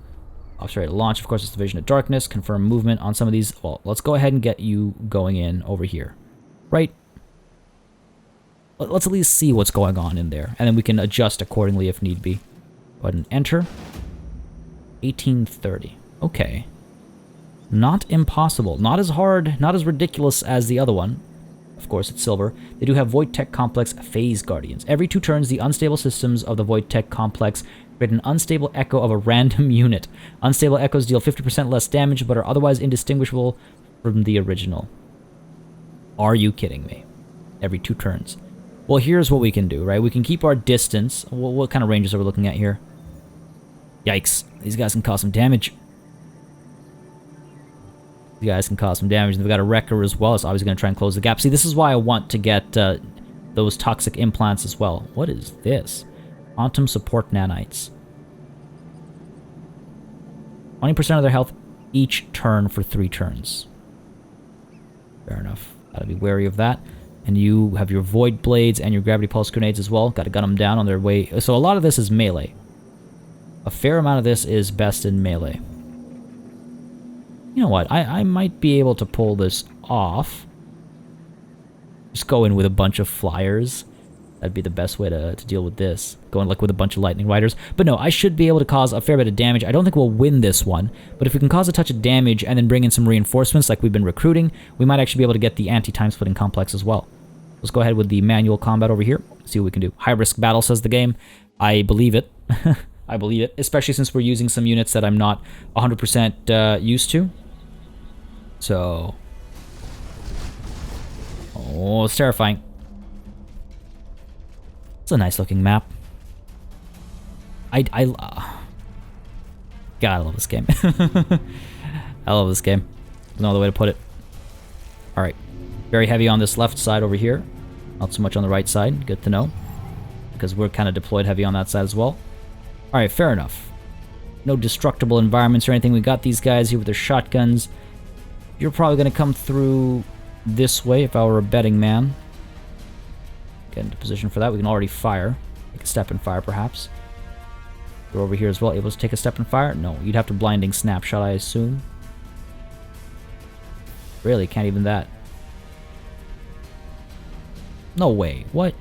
Ops ready to launch. Of course, it's the Vision of Darkness. Confirm movement on some of these. Well, let's go ahead and get you going in over here. Right. Let's at least see what's going on in there. And then we can adjust accordingly if need be. Go ahead and enter. 1830. Okay. Not impossible. Not as hard, not as ridiculous as the other one. Of course, it's silver. They do have Void Tech Complex Phase Guardians. Every 2 turns, the unstable systems of the Void Tech Complex create an unstable echo of a random unit. Unstable echoes deal 50% less damage, but are otherwise indistinguishable from the original. Are you kidding me? Every 2 turns. Well, here's what we can do, right? We can keep our distance. What kind of ranges are we looking at here? Yikes. These guys can cause some damage. These guys can cause some damage. And they've got a wrecker as well. It's obviously going to try and close the gap. See, this is why I want to get those toxic implants as well. What is this? Quantum support nanites. 20% of their health each turn for 3 turns. Fair enough. Gotta be wary of that. And you have your Void Blades and your Gravity Pulse Grenades as well. Gotta gun them down on their way. So a lot of this is melee. A fair amount of this is best in melee. You know what? I might be able to pull this off. Just go in with a bunch of flyers. That'd be the best way to deal with this. Going like with a bunch of lightning riders. But no, I should be able to cause a fair bit of damage. I don't think we'll win this one. But if we can cause a touch of damage and then bring in some reinforcements like we've been recruiting, we might actually be able to get the anti-time splitting complex as well. Let's go ahead with the manual combat over here. See what we can do. High risk battle, says the game. I believe it. I believe it. Especially since we're using some units that I'm not 100% used to. So... Oh, it's terrifying. It's a nice looking map. God, I love this game. I love this game. There's no other way to put it. Alright. Very heavy on this left side over here. Not so much on the right side. Good to know. Because we're kind of deployed heavy on that side as well. Alright, fair enough. No destructible environments or anything. We got these guys here with their shotguns. You're probably going to come through this way if I were a betting man. Get into position for that. We can already fire. Take a step and fire, perhaps. You're over here as well. Able to take a step and fire? No, you'd have to blinding snapshot, I assume. Really, can't even that. No way. What?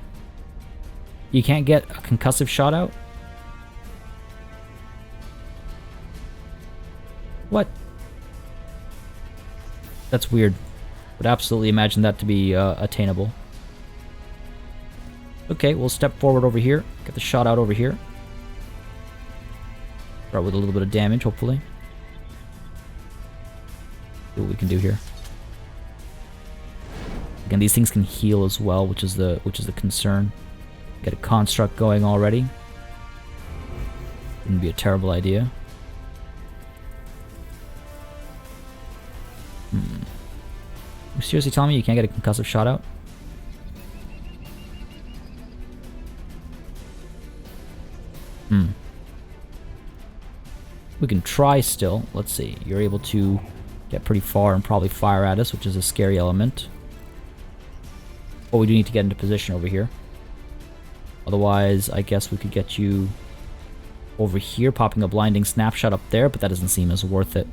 You can't get a concussive shot out? What? That's weird. Would absolutely imagine that to be attainable. Okay, we'll step forward over here. Get the shot out over here. Start with a little bit of damage, hopefully. See what we can do here. Again, these things can heal as well, which is the concern. Get a construct going already. Wouldn't be a terrible idea. You seriously telling me you can't get a concussive shot out? We can try still. Let's see. You're able to get pretty far and probably fire at us, which is a scary element. But we do need to get into position over here. Otherwise, I guess we could get you over here, popping a blinding snapshot up there, but that doesn't seem as worth it.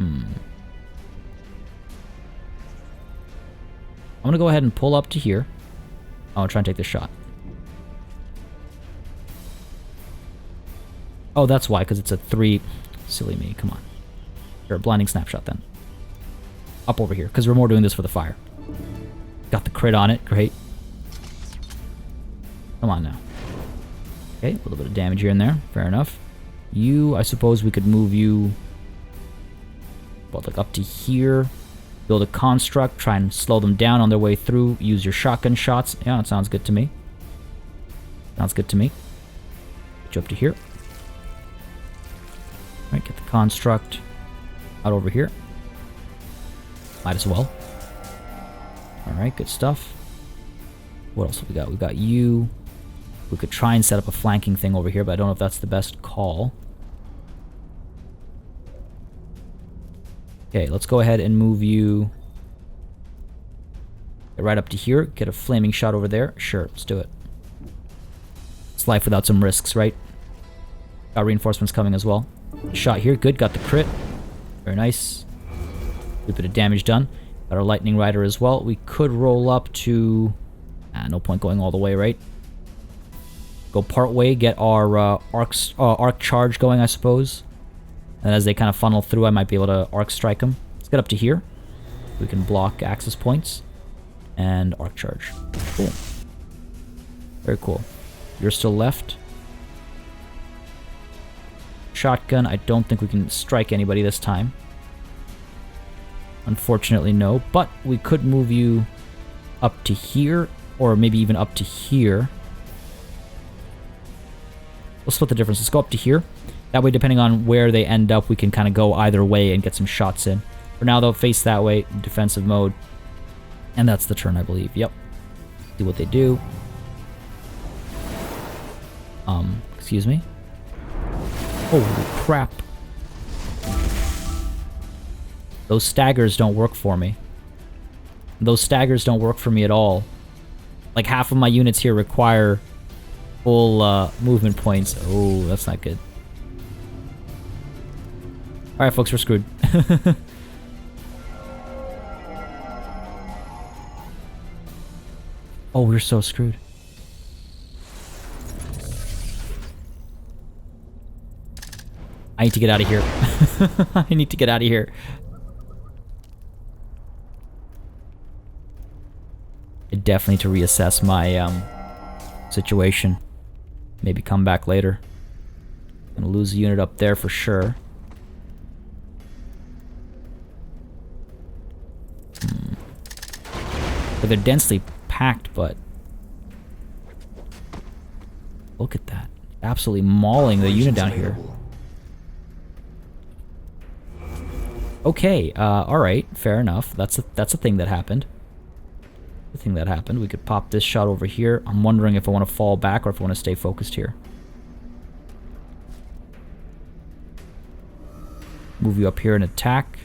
I'm gonna go ahead and pull up to here. I want to try and take this shot. Oh, that's why, because it's a 3. Silly me, come on. Sure, blinding snapshot then. Up over here, because we're more doing this for the fire. Got the crit on it, great. Come on now. Okay, a little bit of damage here and there, fair enough. You, I suppose we could move you... About like up to here. Build a construct, try and slow them down on their way through. Use your shotgun shots. Yeah, that sounds good to me. Sounds good to me. Get you up to here. Alright, get the construct out over here. Might as well. Alright, good stuff. What else have we got? We've got you. We could try and set up a flanking thing over here, but I don't know if that's the best call. Okay, let's go ahead and move you right up to here. Get a flaming shot over there. Sure, let's do it. It's life without some risks, right? Got reinforcements coming as well. Shot here, good, got the crit. Very nice. A bit of damage done. Got our lightning rider as well. We could roll up to... no point going all the way, right? Go part way, get our arc charge going, I suppose. And as they kind of funnel through, I might be able to arc strike them. Let's get up to here. We can block access points. And arc charge. Cool. Very cool. You're still left. Shotgun, I don't think we can strike anybody this time. Unfortunately, no. But we could move you up to here, or maybe even up to here. We'll split the difference. Let's go up to here. That way, depending on where they end up, we can kind of go either way and get some shots in. For now, they'll face that way, defensive mode. And that's the turn, I believe. Yep. See what they do. Excuse me. Holy crap. Those staggers don't work for me. Those staggers don't work for me at all. Like, half of my units here require full movement points. Oh, that's not good. Alright, folks, we're screwed. Oh, we're so screwed. I need to get out of here. I need to get out of here. I definitely need to reassess my situation. Maybe come back later. Gonna lose a unit up there for sure. They're densely packed, but look at that. Absolutely mauling the unit down here. Okay, alright, fair enough. That's a thing that happened. The thing that happened. We could pop this shot over here. I'm wondering if I want to fall back or if I want to stay focused here. Move you up here and attack.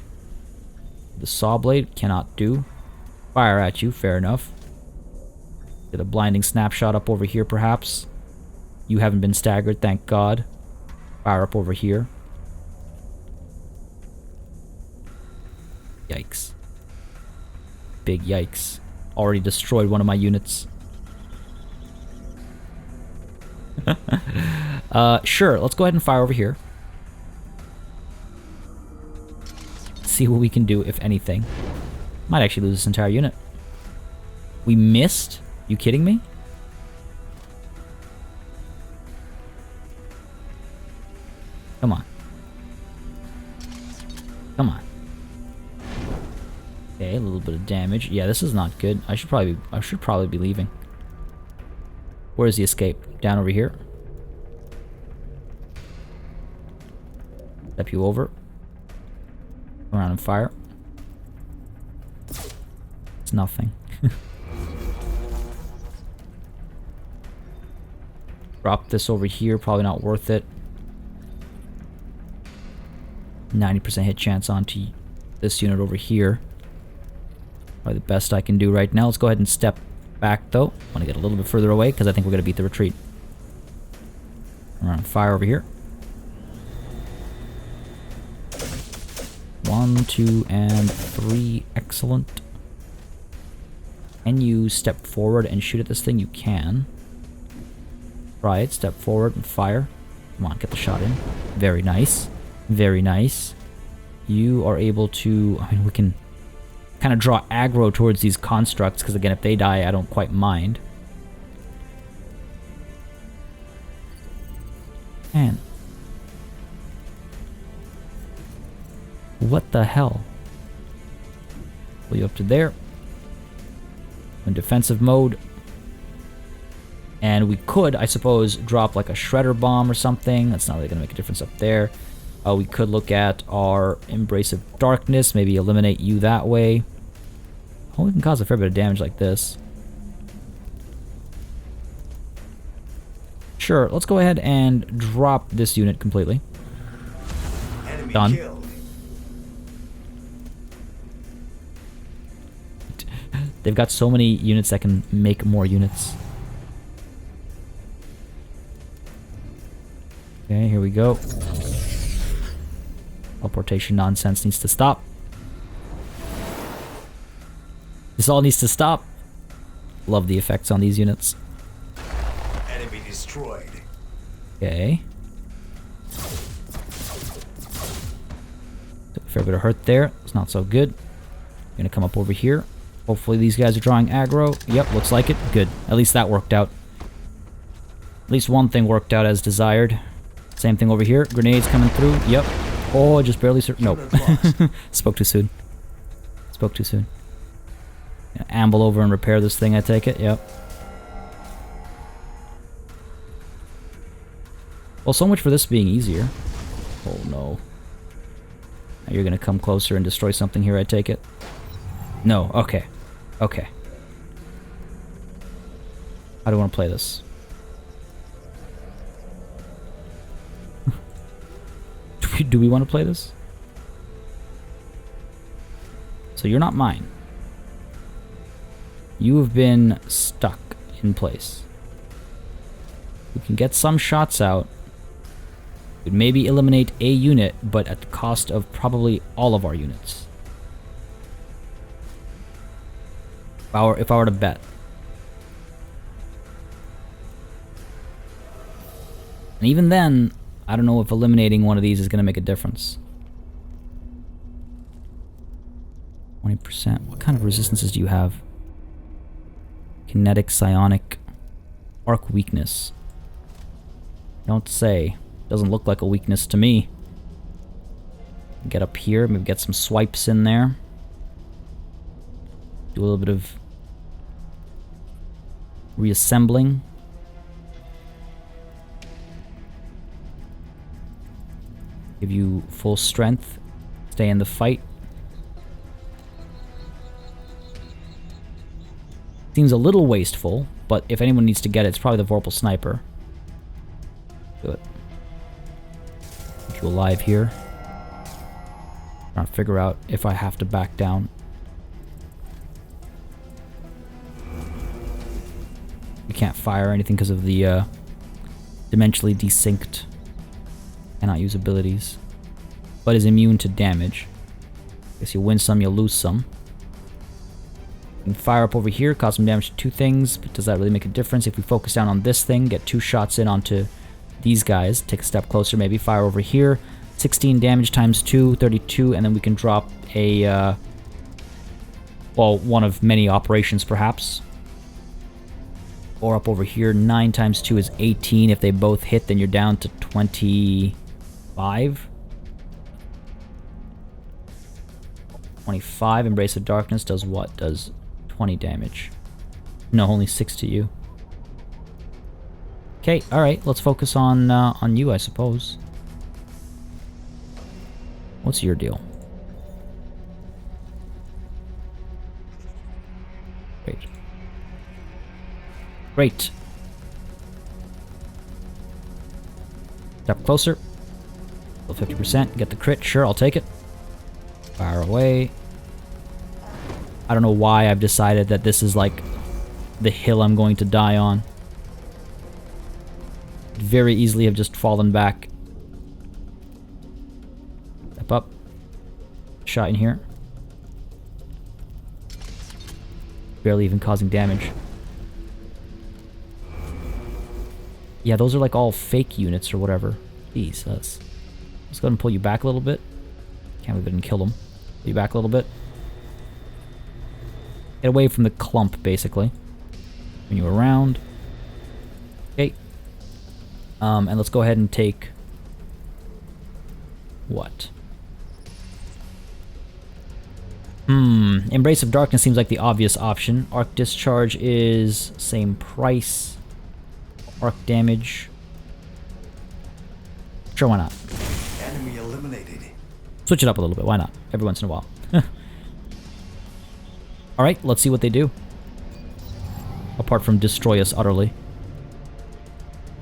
The saw blade cannot do. Fire at you, fair enough. Get a blinding snapshot up over here, perhaps. You haven't been staggered, thank God. Fire up over here. Yikes. Big yikes. Already destroyed one of my units. Sure, let's go ahead and fire over here. See what we can do, if anything. Might actually lose this entire unit. We missed? You kidding me? Come on. Come on. Okay, a little bit of damage. Yeah, this is not good. I should probably be leaving. Where's the escape? Down over here. Step you over. Come around and fire. It's nothing. Drop this over here. Probably not worth it. 90% hit chance onto this unit over here. Probably the best I can do right now. Let's go ahead and step back, though. I want to get a little bit further away because I think we're going to beat the retreat. Around and fire over here. 1, 2, and 3. Excellent. Can you step forward and shoot at this thing? You can. Try it. Step forward and fire. Come on, get the shot in. Very nice. Very nice. You are able to... I mean, we can kind of draw aggro towards these constructs, because again, if they die, I don't quite mind. Man. What the hell? Pull you up to there. In defensive mode. And we could, I suppose, drop like a shredder bomb or something. That's not really going to make a difference up there. We could look at our Embrace of Darkness, maybe eliminate you that way. Oh, we can cause a fair bit of damage like this. Sure, let's go ahead and drop this unit completely. Enemy Done. killed. They've got so many units that can make more units. Okay, here we go. Teleportation nonsense needs to stop. This all needs to stop. Love the effects on these units. Enemy destroyed. Okay. Took a fair bit of hurt there. It's not so good. Gonna come up over here. Hopefully these guys are drawing aggro. Yep, looks like it. Good. At least that worked out. At least one thing worked out as desired. Same thing over here. Grenades coming through. Yep. Oh, just barely... Nope. Spoke too soon. Spoke too soon. Gonna amble over and repair this thing, I take it. Yep. Well, so much for this being easier. Oh, no. Now you're gonna come closer and destroy something here, I take it. No. Okay. Okay. How do I want to play this? Do we want to play this? So you're not mine. You have been stuck in place. We can get some shots out. We'd maybe eliminate a unit, but at the cost of probably all of our units. If I were to bet. And even then, I don't know if eliminating one of these is going to make a difference. 20%. What kind of resistances do you have? Kinetic, psionic, arc weakness. Don't say. Doesn't look like a weakness to me. Get up here, maybe get some swipes in there. Do a little bit of reassembling. Give you full strength. Stay in the fight. Seems a little wasteful, but if anyone needs to get it, it's probably the Vorpal Sniper. Do it. Keep you alive here. Trying to figure out if I have to back down. We can't fire anything because of the dimensionally desynced. Cannot use abilities. But is immune to damage. Guess you win some, you lose some. You can fire up over here, cause some damage to two things, but does that really make a difference? If we focus down on this thing, get 2 shots in onto these guys, take a step closer, maybe fire over here. 16 damage times 2, 32, and then we can drop a, well, one of many operations perhaps. Or up over here, 9 times 2 is 18. If they both hit, then you're down to 25. 25. Embrace of Darkness does what? Does 20 damage. No, only 6 to you. Okay, alright, let's focus on you, I suppose. What's your deal? Great. Great. Step closer. Still 50%. Get the crit. Sure, I'll take it. Fire away. I don't know why I've decided that this is like the hill I'm going to die on. Could very easily have just fallen back. Step up. Shot in here. Barely even causing damage. Yeah, those are like all fake units or whatever. Jeez, let's go ahead and pull you back a little bit. Can't believe I didn't kill them. Pull you back a little bit. Get away from the clump, basically. Bring you around. Okay. And let's go ahead and take... what? Embrace of Darkness seems like the obvious option. Arc Discharge is same price. Arc damage. Sure, why not? Enemy eliminated. Switch it up a little bit, why not? Every once in a while. Alright, let's see what they do. Apart from destroy us utterly.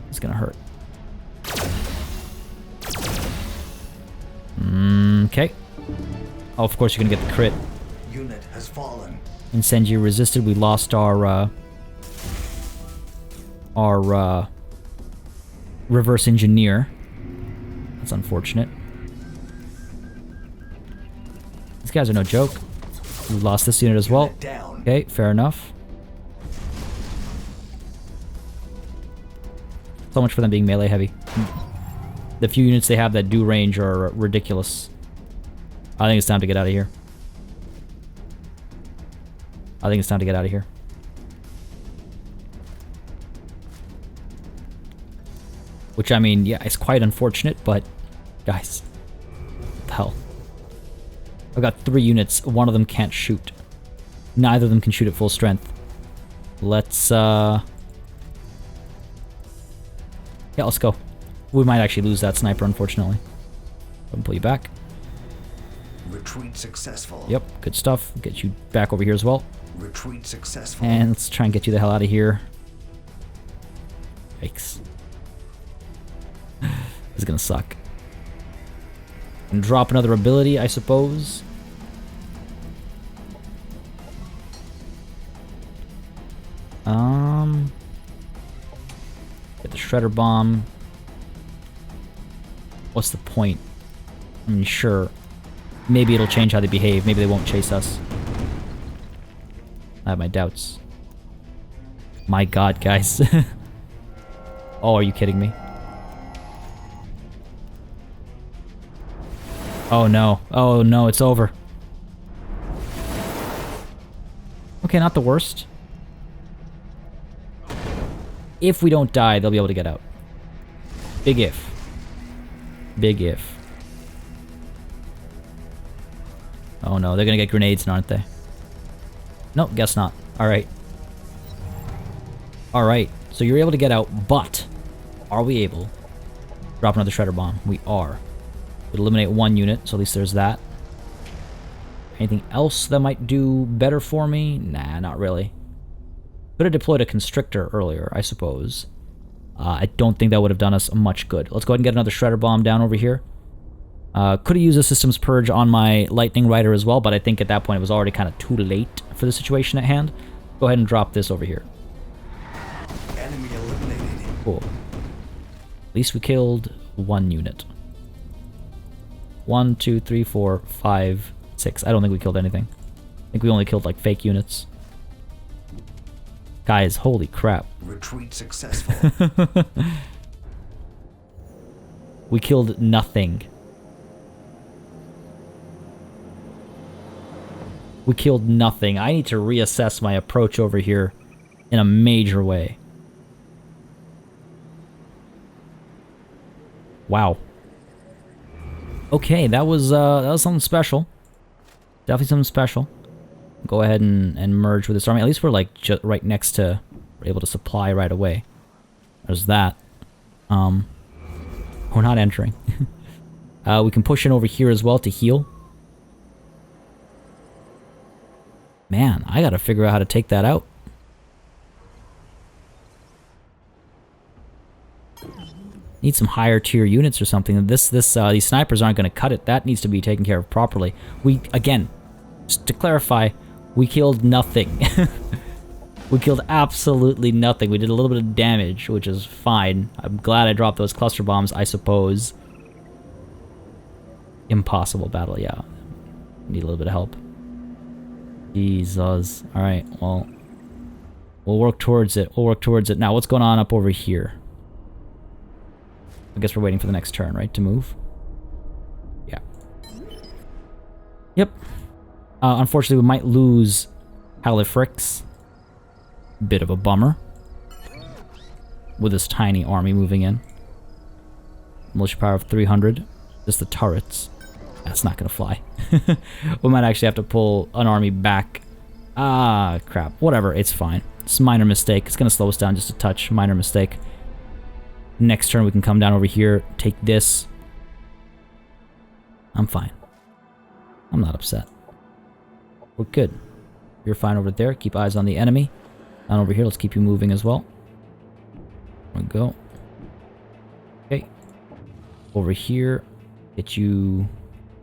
It's gonna hurt. Okay. Oh, of course you're gonna get the crit. Unit has fallen. Incendiary resisted. We lost our reverse engineer. That's unfortunate. These guys are no joke. We lost this unit as well. Unit down. Okay, fair enough. So much for them being melee heavy. The few units they have that do range are ridiculous. I think it's time to get out of here. I think it's time to get out of here. Which, I mean, yeah, it's quite unfortunate, but... guys. What the hell? I've got 3 units. One of them can't shoot. Neither of them can shoot at full strength. Let's, yeah, let's go. We might actually lose that sniper, unfortunately. Go and pull you back. Retreat successful. Yep, good stuff. Get you back over here as well. Retreat successful. And let's try and get you the hell out of here. Yikes. This is gonna suck. And drop another ability, I suppose. Get the Shredder Bomb. What's the point? I mean, sure. Maybe it'll change how they behave. Maybe they won't chase us. I have my doubts. My god, guys. Oh, are you kidding me? Oh no. Oh no, it's over. Okay, not the worst. If we don't die, they'll be able to get out. Big if. Big if. Oh no, they're gonna get grenades, aren't they? Nope, guess not. Alright. Alright, so you're able to get out, but are we able to drop another Shredder Bomb? We are. We'd eliminate 1 unit, so at least there's that. Anything else that might do better for me? Nah, not really. Could have deployed a Constrictor earlier, I suppose. I don't think that would have done us much good. Let's go ahead and get another Shredder Bomb down over here. Could have used a Systems Purge on my Lightning Rider as well, but I think at that point it was already kind of too late for the situation at hand. Go ahead and drop this over here. Enemy eliminated. Cool. At least we killed 1 unit. 1, 2, 3, 4, 5, 6. I don't think we killed anything. I think we only killed like fake units. Guys, holy crap. Retreat successful. We killed nothing. We killed nothing. I need to reassess my approach over here in a major way. Wow. Okay, that was something special. Definitely something special. Go ahead and merge with this army. At least we're like just right next to... we're able to supply right away. There's that. We're not entering. We can push in over here as well to heal. Man, I gotta figure out how to take that out. Need some higher tier units or something. These snipers aren't gonna cut it. That needs to be taken care of properly. Again, just to clarify, we killed nothing. We killed absolutely nothing. We did a little bit of damage, which is fine. I'm glad I dropped those cluster bombs, I suppose. Impossible battle, yeah. Need a little bit of help. Jesus. Alright, well... we'll work towards it. We'll work towards it. Now, what's going on up over here? I guess we're waiting for the next turn, right, to move? Yeah. Yep. Unfortunately, we might lose Halifrix. Bit of a bummer. With this tiny army moving in. Militia power of 300. Just the turrets. That's not gonna fly. We might actually have to pull an army back. Ah, crap. Whatever, it's fine. It's a minor mistake. It's gonna slow us down just a touch. Minor mistake. Next turn we can come down over here, take this. I'm fine. I'm not upset. We're good. You're fine over there. Keep eyes on the enemy. Down over here, let's keep you moving as well. There we go. Okay. Over here. Get you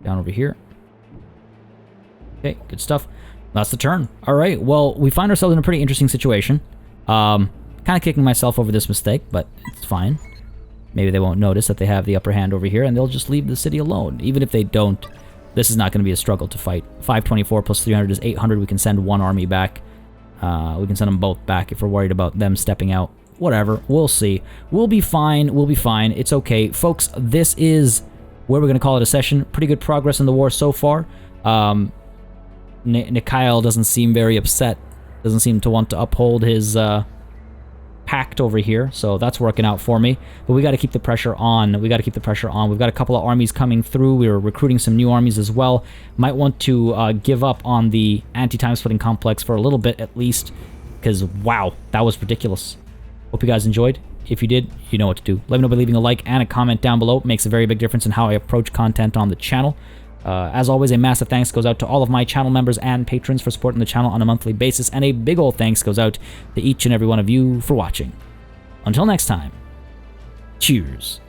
down over here. Okay, good stuff. That's the turn. Alright, well, we find ourselves in a pretty interesting situation. Kind of kicking myself over this mistake, but it's fine. Maybe they won't notice that they have the upper hand over here, and they'll just leave the city alone. Even if they don't, this is not going to be a struggle to fight. 524 plus 300 is 800. We can send one army back. We can send them both back if we're worried about them stepping out. Whatever, we'll see. We'll be fine, we'll be fine. It's okay. Folks, this is where we're going to call it a session. Pretty good progress in the war so far. Nikhail doesn't seem very upset. Doesn't seem to want to uphold his pact over here, so that's working out for me. But we got to keep the pressure on. We got to keep the pressure on. We've got a couple of armies coming through. We're recruiting some new armies as well. Might want to give up on the anti-time splitting complex for a little bit at least, because wow, that was ridiculous. Hope you guys enjoyed. If you did, you know what to do. Let me know by leaving a like and a comment down below. It makes a very big difference in how I approach content on the channel. As always, a massive thanks goes out to all of my channel members and patrons for supporting the channel on a monthly basis, and a big old thanks goes out to each and every one of you for watching. Until next time, cheers.